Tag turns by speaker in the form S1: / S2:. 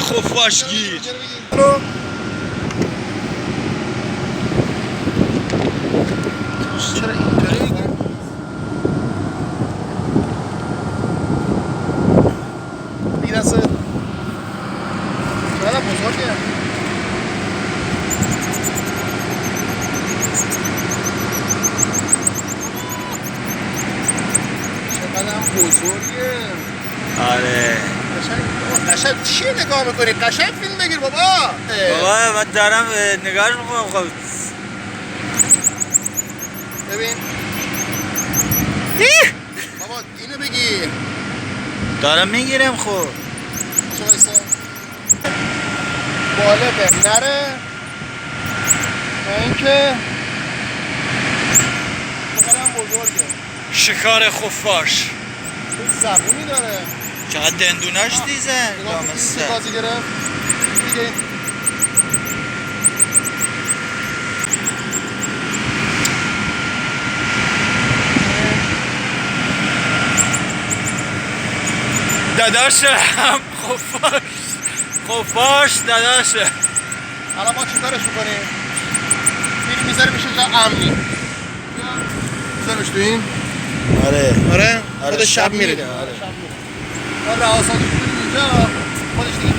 S1: خفاشگیر.
S2: چرا اینطوری میگی؟ میرسه چقدر بزرگه؟ چقدر هم بزرگه.
S1: آره
S2: قشنگ چیه نگاه میکنی؟ قشنگ فیلم بگیر بابا.
S1: بابا من دارم نگاهش میکنم. خب
S2: ببین بابا اینو بگیر.
S1: دارم میگیرم. خب
S2: چه وایسا بالغه نره و اینکه چقدر هم بزرگه.
S1: شکار خفاش
S2: این زبونی داره.
S1: چقدر دندوناش دیزه.
S2: نگاه میکنی چه گازی گرفت دیگه.
S1: داداشم خفاش داداشه.
S2: الان ما چی کارش میکنیم؟ میذاریم میشه جا امنی. میذاریمش تو این؟
S1: آره
S2: خود شب میره.
S1: آره.
S2: ما رهاسازی میکنیم اینجا خودش دیگه